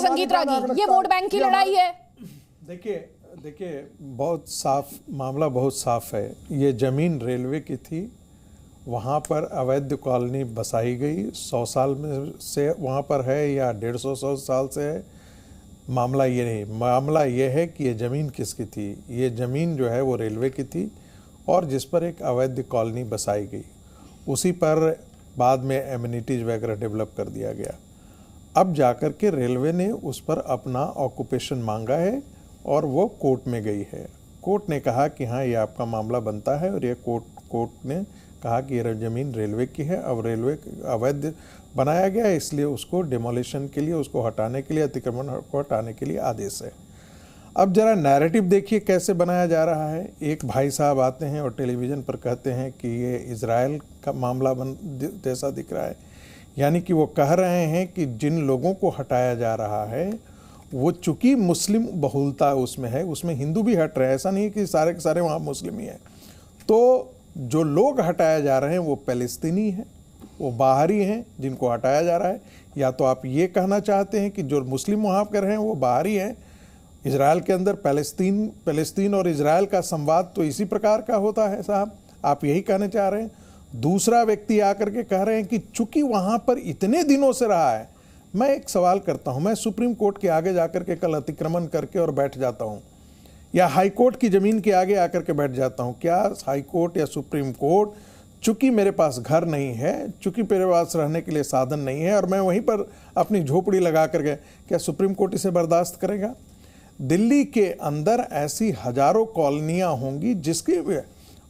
संगीत रागी, ये vote bank की लड़ाई है। देखिए बहुत साफ मामला, बहुत साफ है। ये जमीन रेलवे की थी, वहाँ पर अवैध कॉलोनी बसाई गई। 100 साल में से वहाँ पर है या 150 साल से है, मामला ये नहीं। मामला ये है कि ये ज़मीन किसकी थी। ये ज़मीन जो है वो रेलवे की थी और जिस पर एक अवैध कॉलोनी बसाई गई, उसी पर बाद में एमिनिटीज़ वगैरह डेवलप कर दिया गया। अब जाकर के रेलवे ने उस पर अपना ऑक्यूपेशन मांगा है और वो कोर्ट में गई है। कोर्ट ने कहा कि हाँ ये आपका मामला बनता है और ये कोर्ट ने कहा कि ये ज़मीन रेलवे की है। अब रेलवे अवैध बनाया गया है, इसलिए उसको डिमोलिशन के लिए, उसको हटाने के लिए, अतिक्रमण को हटाने के लिए आदेश है। अब जरा नैरेटिव देखिए कैसे बनाया जा रहा है। एक भाई साहब आते हैं और टेलीविज़न पर कहते हैं कि ये इजराइल का मामला जैसा दिख रहा है, यानी कि वो कह रहे हैं कि जिन लोगों को हटाया जा रहा है वो चूँकि मुस्लिम बहुलता उसमें है, उसमें हिंदू भी हट रहे हैं, ऐसा नहीं कि सारे के सारे वहाँ मुस्लिम ही हैं। तो जो लोग हटाए जा रहे हैं वो पैलेस्तीनी हैं, वो बाहरी हैं जिनको हटाया जा रहा है। या तो आप ये कहना चाहते हैं कि जो मुस्लिम वहाँ कर रहे हैं वो बाहरी हैं। इजराइल के अंदर पैलेस्तीन और इजराइल का संवाद तो इसी प्रकार का होता है साहब, आप यही कहना चाह रहे हैं। दूसरा व्यक्ति आकर के कह रहे हैं कि चूंकि वहाँ पर इतने दिनों से रहा है। मैं एक सवाल करता हूँ, मैं सुप्रीम कोर्ट के आगे जाकर के कल अतिक्रमण करके और बैठ जाता हूँ, या हाई कोर्ट की ज़मीन के आगे आकर के बैठ जाता हूँ, क्या हाई कोर्ट या सुप्रीम कोर्ट, चूंकि मेरे पास घर नहीं है, चूंकि मेरे पास रहने के लिए साधन नहीं है और मैं वहीं पर अपनी झोपड़ी लगा करके, क्या सुप्रीम कोर्ट इसे बर्दाश्त करेगा? दिल्ली के अंदर ऐसी हजारों कॉलोनियाँ होंगी जिसके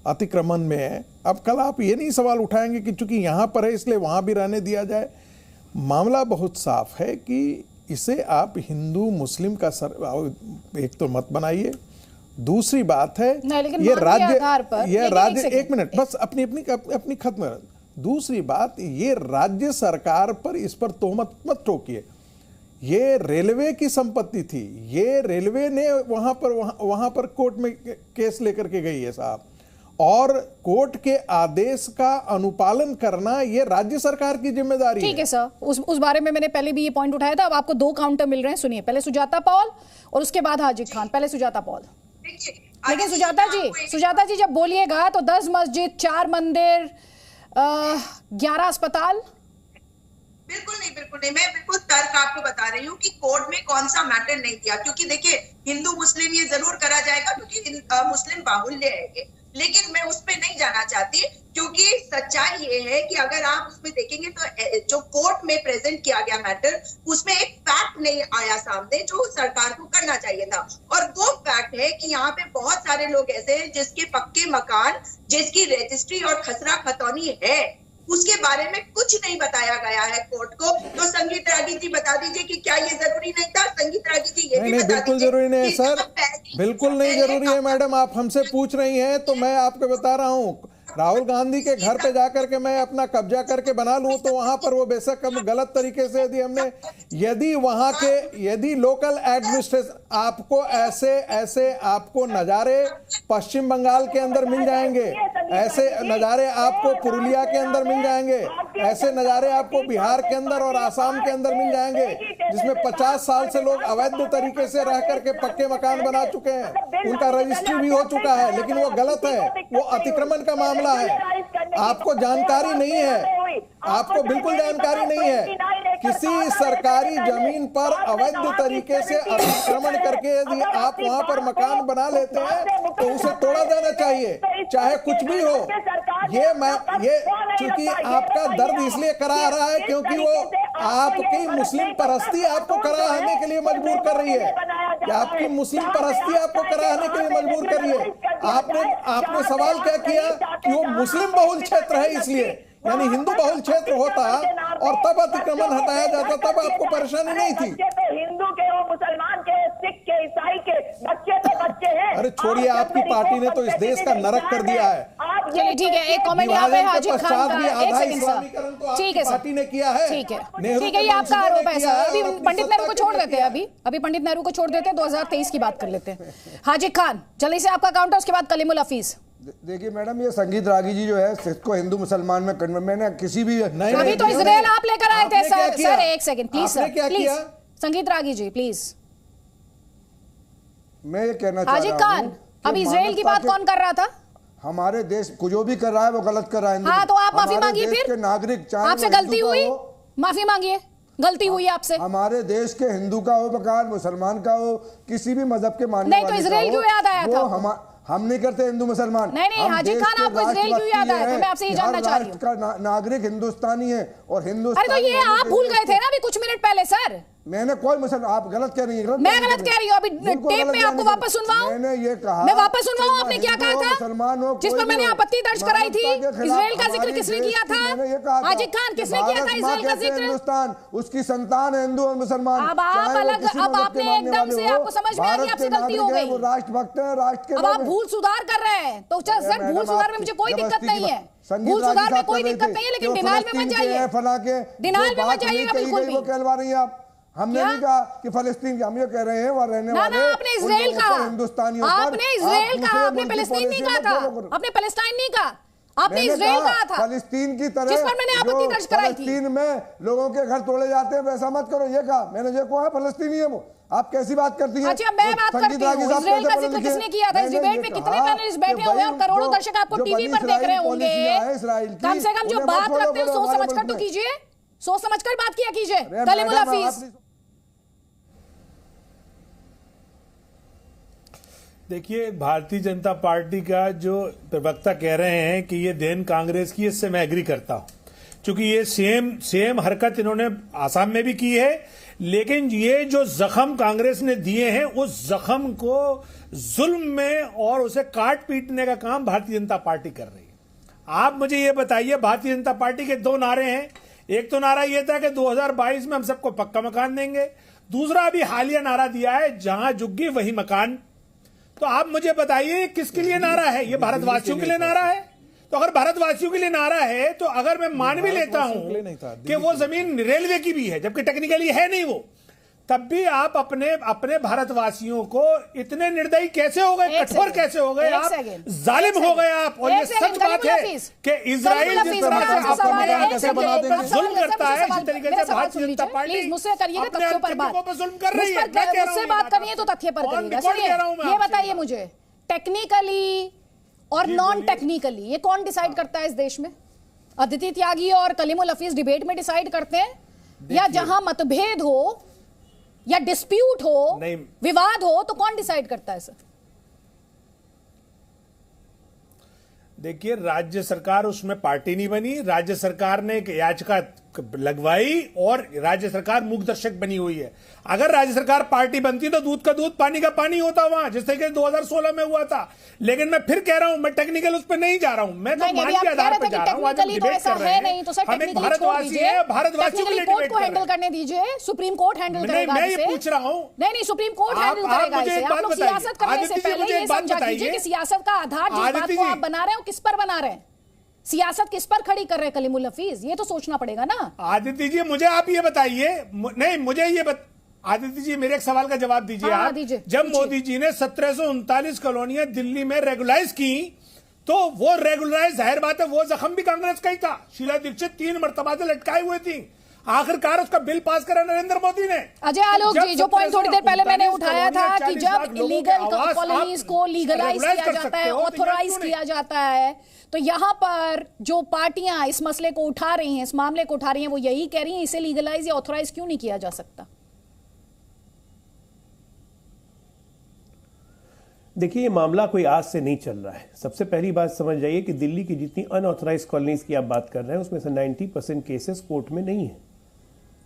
अतिक्रमण में है। अब कल आप ये नहीं सवाल उठाएंगे कि चूंकि यहाँ पर है इसलिए वहाँ भी रहने दिया जाए। मामला बहुत साफ है कि इसे आप हिंदू मुस्लिम का एक तो मत बनाइए। दूसरी बात है ये राज्य एक मिनट बस अपनी खत्म। दूसरी बात, ये राज्य सरकार पर इस पर तोहमत मत ठोकिए। ये रेलवे की संपत्ति थी, ये रेलवे ने वहां पर कोर्ट में केस लेकर के गई है साहब, और कोर्ट के आदेश का अनुपालन करना ये राज्य सरकार की जिम्मेदारी है। ठीक है सर, उस बारे में मैंने पहले भी ये पॉइंट उठाया था। अब आपको 2 काउंटर मिल रहे हैं, सुनिए। पहले सुजाता पॉल और उसके बाद हाजिर खान। पहले सुजाता पॉल। लेकिन सुजाता जी जब बोलिएगा तो 10 मस्जिद, 4 मंदिर, 11 अस्पताल। बिल्कुल नहीं, मैं बिल्कुल तर्क आपको बता रही हूँ कि कोर्ट में कौन सा मैटर नहीं किया। क्योंकि देखिए, हिंदू मुस्लिम ये जरूर करा जाएगा क्योंकि मुस्लिम बाहुल्य है, लेकिन मैं उस पे नहीं जाना चाहती, क्योंकि सच्चाई ये है कि अगर आप उसमें देखेंगे तो जो कोर्ट में प्रेजेंट किया गया मैटर, उसमें एक फैक्ट नहीं आया सामने जो सरकार को करना चाहिए था। और वो फैक्ट है कि यहाँ पे बहुत सारे लोग ऐसे हैं जिसके पक्के मकान, जिसकी रजिस्ट्री और खसरा खतौनी है, उसके बारे में कुछ नहीं बताया गया है कोर्ट को। तो संगीत रागी जी बता दीजिए कि क्या ये जरूरी नहीं था? संगीत रागी जी ये भी बता बिल्कुल जरूरी नहीं है सर, बिल्कुल नहीं जरूरी है मैडम। आप हमसे पूछ रही हैं तो मैं आपको बता रहा हूँ, राहुल गांधी के घर पे जाकर के मैं अपना कब्जा करके बना लूं तो वहां पर वो बेशक गलत तरीके से यदि लोकल एडमिनिस्ट्रेशन आपको ऐसे आपको नज़ारे पश्चिम बंगाल के अंदर मिल जाएंगे, ऐसे नज़ारे आपको पुरुलिया के अंदर मिल जाएंगे, ऐसे नज़ारे आपको बिहार के अंदर और आसाम के अंदर मिल जाएंगे, जिसमें 50 साल से लोग अवैध तरीके से रह करके पक्के मकान बना चुके हैं, उनका रजिस्ट्री भी हो चुका है, लेकिन वो गलत है, वो अतिक्रमण का मामला है। आपको जानकारी नहीं है, आपको बिल्कुल जानकारी नहीं है। किसी सरकारी जमीन पर अवैध तरीके से अतिक्रमण करके यदि आप वहां पर मकान बना लेते हैं तो उसे तोड़ा जाना चाहिए, चाहे कुछ भी हो। ये चूंकि आपका दर्द इसलिए करा रहा है क्योंकि वो आपकी मुस्लिम परस्ती आपको कराने के लिए मजबूर कर रही है, आपकी मुस्लिम परस्ती आपको कराने के लिए मजबूर कर रही है। आपने सवाल क्या किया कि वो मुस्लिम बहुल क्षेत्र है इसलिए, यानी हिंदू बहुल क्षेत्र होता और तब अतिक्रमण हटाया जाता, तब आपको परेशानी नहीं थी। हिंदू के हो, मुसलमान के, सिख के, ईसाई के बच्चे तो बच्चे हैं। अरे छोड़िए, आपकी पार्टी ने तो इस देश का नरक कर दिया है। चलिए ठीक है, एक कमेंट यहाँ पे हाजिर खान का, एक सेकंड सर। ठीक है पार्टी ने किया है, ठीक है, ये आपका आरोप है सर। अभी पंडित नेहरू को छोड़ देते हैं, अभी पंडित नेहरू को छोड़ देते हैं, 2023 की बात कर लेते हैं। हाजिर खान जल्दी से आपका काउंटर, उसके बाद कलीमुल हफीज। देखिए मैडम, ये संगीत रागी जी जो है सिख को हिंदू मुसलमान में कन्वर्ट, मैंने किसी भी अभी तो इजराइल आप लेकर आए थे सर। एक सेकंड प्लीज सर, प्लीज संगीत रागी जी प्लीज। मैं ये कहना चाह हाजिद रहा खान, हूं अब इजराइल की बात कौन कर रहा था? हमारे देश को जो भी कर रहा है वो गलत कर रहा है। हाँ, तो आप माफी मांगिए देश फिर। के नागरिक, चाहे आपसे वो गलती हिंदू का हुई, हो, माफी मांगिए, गलती हुई आपसे। हमारे देश के हिंदू का हो बकार, मुसलमान का हो, किसी भी मजहब के मानने नहीं, तो वाले का इजराइल हो, क्यों याद आया था? वो हम नहीं करते हिंदू मुसलमान। नहीं, हम हाजी देश खान, के आपको इजराइल क्यों याद आया? तो मैं आपसे ये जानना चाह रही हूँ। राष्ट्र का नागरिक हिंदुस्तानी है और हिंदुस्तान। अरे तो ये आप भूल गए थे ना अभी कुछ मिनट पहले सर। मैंने कोई मुसलमान, आप गलत कह रही हैं। मैं गलत कह रही हूँ, अभी टेप में आपको वापस सुनवाऊं? मैंने ये कहा, मैं वापस सुनवाऊं? आपने क्या कहा था? मुसलमान हो, जिस पर मैंने आपत्ति दर्ज कराई थी, इजराइल का जिक्र किसने किया था? हाजी खान, किसने किया था इजराइल का जिक्र? हिंदुस्तान उसकी संतान है, हिंदू और मुसलमान। अब आप अलग, अब आपने एकदम से आपको समझ में आ गई आपसे गलती हो गई। वो राष्ट्रभक्त है, राष्ट्र के। अब आप भूल सुधार कर रहे हैं तो सर भूल सुधार में मुझे कोई दिक्कत नहीं है, भूल सुधार में कोई दिक्कत नहीं है, लेकिन डिनाइल में मत जाइए, डिनाइल में मत जाइएगा बिल्कुल भी। कहलवा रही है आप। हमने नहीं कहा कि फलस्तीन के, हम ये कह रहे हैं वहां रहने वाले आपने इजराइल कहा, हिंदुस्तानियों, आपने इजराइल कहा, आपने फलस्तीन नहीं कहा था, आपने पैलेस्टाइन नहीं कहा, आपने इजराइल कहा था। फलस्तीन की तरह जिस पर मैंने आपत्ति दर्ज कराई थी। फलस्तीन में लोगों के घर तोड़े जाते हैं, वैसा मत करो, ये कहा मैंने। जो कहा फलस्तीनी है वो, आप कैसी बात करती हैं? अच्छा, मैं बात करती हूँ इजराइल का जिक्र किसने किया था? इस डिबेट में कितने पैनलिस्ट बैठे हुए हैं और करोड़ों दर्शक आपको टीवी पर देख रहे होंगे। कम से कम जो बात करते हैं सोच समझकर तो कीजिए, सोच समझकर बात किया कीजिए। कलीमुल हफीज, देखिए, भारतीय जनता पार्टी का जो प्रवक्ता कह रहे हैं कि ये देन कांग्रेस की, इससे मैं एग्री करता हूं, क्योंकि ये सेम हरकत इन्होंने आसाम में भी की है, लेकिन ये जो जख्म कांग्रेस ने दिए हैं उस जख्म को जुल्म में और उसे काट पीटने का काम भारतीय जनता पार्टी कर रही है। आप मुझे ये बताइए, भारतीय जनता पार्टी के दो नारे हैं। एक तो नारा यह था कि 2022 में हम सबको पक्का मकान देंगे, दूसरा अभी हालिया नारा दिया है जहां झुग्गी वही मकान। तो आप मुझे बताइए किसके लिए नारा है? ये भारतवासियों के लिए नारा है? तो अगर भारतवासियों के लिए नारा है तो अगर मैं मान भी लेता हूं कि वो जमीन रेलवे की भी है, जबकि टेक्निकली है नहीं वो, तब भी आप अपने भारतवासियों को इतने निर्दयी कैसे हो गए, कठोर कैसे हो गए आप, जालिम हो गए आप। और ये सच बात है कि इजराइल जिस तरह से जुल्म करता है, इसी तरीके से भारतीय जनता पार्टी मुझसे करिएगा तथ्यों पर बात, जुल्म कर रही है। मुझसे बात करनी है तो तथ्य पर करिएगा। ये बताइए मुझे, टेक्निकली और नॉन टेक्निकली ये कौन डिसाइड करता है इस देश में? अदिति त्यागी और कलीमुल हफीज डिबेट में डिसाइड करते हैं, या जहां मतभेद हो या डिस्प्यूट हो, विवाद हो, तो कौन डिसाइड करता है सर? देखिए, राज्य सरकार उसमें पार्टी नहीं बनी, राज्य सरकार ने एक याचिका लगवाई और राज्य सरकार मुखदर्शक बनी हुई है। अगर राज्य सरकार पार्टी बनती तो दूध का दूध पानी का पानी होता वहां, जिस तरीके से 2016 में हुआ था। लेकिन मैं फिर कह रहा हूं, मैं टेक्निकल उस पर नहीं जा रहा हूं, मैं तो मान के आधार पर जा रहा हूं। हमें भारतवासी है, भारतवासियों के लिए डिबेट को हैंडल करने दीजिए, सुप्रीम कोर्ट हैंडल करेगा। मैं ये पूछ रहा हूं, नहीं सुप्रीम कोर्ट हैंडल करेगा इसे। आप लोग सियासत करने से पहले ये समझा कीजिए कि सियासत का आधार जिस बात को आप बना रहे हो किस पर बना रहे हैं, सियासत किस पर खड़ी कर रहे हैं कलीमुल हफीज, ये तो सोचना पड़ेगा ना। आदित्य जी, मुझे आप ये बताइए, नहीं मुझे ये आदित्य जी मेरे एक सवाल का जवाब दीजिए। हाँ, आप जब मोदी जी ने 1739 कॉलोनियां दिल्ली में रेगुलाइज की, तो वो रेगुलाइज, जाहिर बात है वो जख्म भी कांग्रेस का ही था। शीला दीक्षित 3 मरतबा से लटकाई हुई थी, आखिरकार उसका बिल पास करा नरेंद्र मोदी ने। अजय आलोक जी, जो पॉइंट थोड़ी देर पहले मैंने उठाया था कि जब इलीगल कॉलोनीज को लीगलाइज किया जाता है, ऑथोराइज किया जाता है, तो यहां पर जो पार्टियां इस मसले को उठा रही हैं, इस मामले को उठा रही हैं, वो यही कह रही हैं इसे लीगलाइज या ऑथोराइज क्यों नहीं किया जा सकता? देखिए, ये मामला कोई आज से नहीं चल रहा है। सबसे पहली बात समझ जाइए कि दिल्ली की जितनी अनऑथराइज कॉलोनीज की आप बात कर रहे हैं, उसमें से 90% केसेस कोर्ट में नहीं है।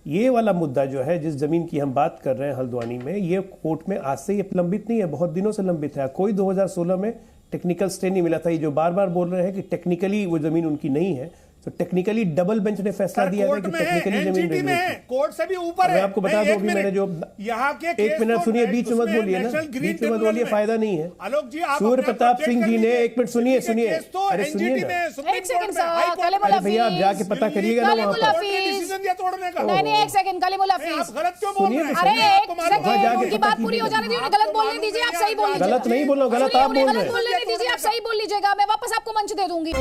ये वाला मुद्दा जो है, जिस जमीन की हम बात कर रहे हैं हल्द्वानी में, ये कोर्ट में आज से ये लंबित नहीं है, बहुत दिनों से लंबित है। कोई 2016 में टेक्निकल स्टे नहीं मिला था। ये जो बार बार बोल रहे हैं कि टेक्निकली वो जमीन उनकी नहीं है, तो टेक्निकली डबल बेंच ने फैसला दिया था कि टेक्निकली जमीन रेलवे की। कोर्ट से भी ऊपर है। मैं आपको बता दूं, अभी मैंने जो यहाँ के एक मिनट सुनिए, बीच में मत बोलिए ना, बीच में मत बोलिए, फायदा नहीं है। आलोक जी, सूर्य प्रताप सिंह जी ने, एक मिनट सुनिए, अरे सुनिए ना, एक सेकंड अरे भैया आप जाके पता करिएगा ना वहाँ पर। नहीं, एक सेकंड कलीमुल हफीज, गलत क्यों बोल रहे हैं? अरे एक सेकंड, उनकी बात पूरी हो जाने दीजिए, गलत बोलने दीजिए, आप सही बोल लीजिए। गलत नहीं बोल रहा, गलत आप बोल रहे हैं। गलत बोलने दीजिए, आप सही बोल लीजिएगा, मैं वापस आपको मंच दे दूंगी।